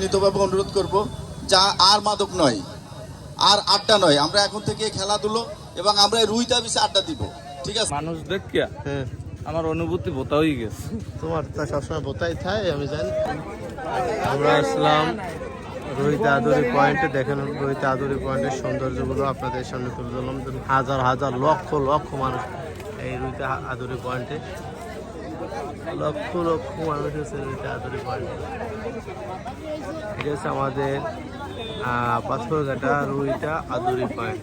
নিতভাবে অনুরোধ করব, যা আর মাদক নয়, আর আড্ডা নয়। আমরা এখন থেকে খেলাধুলো এবং আমরা রুইতা বিছে আড্ডা দিব, ঠিক আছে? মানুষ দেখিয়া আমার অনুভূতি বোতা হয়ে গেছে। তোমার তা সবসময় বোতাই থাকে, আমি জানি। আমরা আসলাম রোহিত আদুরি পয়েন্টে। দেখেন রোহিত আদুরি পয়েন্টের সৌন্দর্যগুলো আপনাদের সামনে তুলে ধরলাম। হাজার হাজার লক্ষ লক্ষ মানুষ এই রোহিত আদুরি পয়েন্টে, লক্ষ লক্ষ মানুষ আছে রোহিত আদুরি পয়েন্টে। এটা হচ্ছে আমাদের পাথরঘাটা রোহিত আদুরি পয়েন্ট।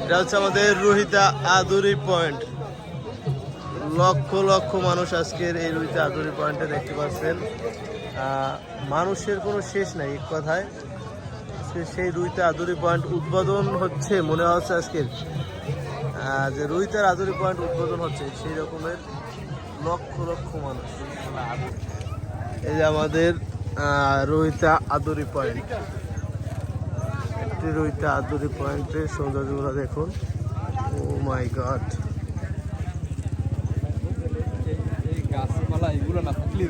এটা হচ্ছে আমাদের রোহিতা আদুরি পয়েন্ট। লক্ষ লক্ষ মানুষ আজকের এই রোহিতা আদুরি পয়েন্টে দেখতে পাচ্ছেন। মানুষের কোনো শেষ নাই এক কথায়। সেই রোহিতা আদুরি পয়েন্ট উদ্বোধন হচ্ছে, মনে হচ্ছে আজকের যে রোহিতার আদুরি পয়েন্ট উদ্বোধন হচ্ছে, সেই রকমের লক্ষ লক্ষ মানুষ। এই যে আমাদের রোহিতা আদুরি পয়েন্ট, একটি রোহিতা আদুরি পয়েন্টের সৌন্দর্যগুলো দেখুন। ও মাই গড, গাছপালা এগুলো না থাকলে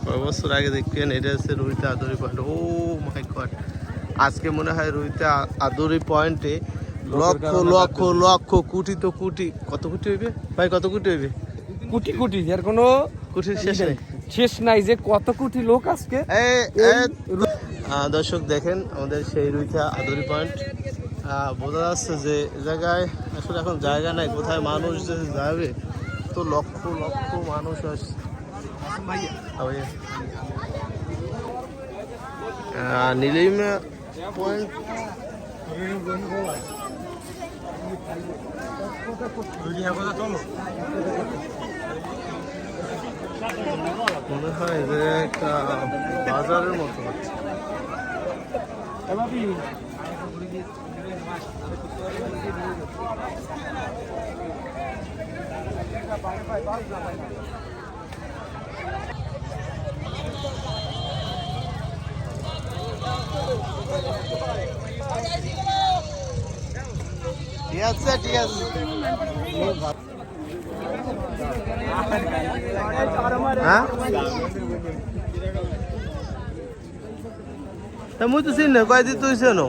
কয় বছর আগে দেখতেন এটা হচ্ছে রোহিতা আদুরি পয়েন্ট। ও মাই গড, আজকে মনে হয় রোহিতা আদুরি পয়েন্টে লক্ষ লক্ষ লক্ষ কোটি তো কোটি, কত কোটি হইবে ভাই, কত কোটি হইবে? কোটি কোটি, এর কোনো কোটির শেষ নেই, শেষ নাই যে কত কোটি লোক আজকে। দর্শক দেখেন আমাদের সেই রোহিতা আদুরি পয়েন্ট। বোঝা যাচ্ছে যে জায়গায় আসলে এখন জায়গা নাই, কোথায় মানুষ যে যাবে, তো লক্ষ লক্ষ মানুষ আসছে। নীলিমা পয়েন্ট মনে হয় যে একটা বাজারের মতো হচ্ছে। ঠিক আছে, ঠিক আছে। হ্যাঁ, মুই তো চিনি না, কয়দিন তুই চেনো?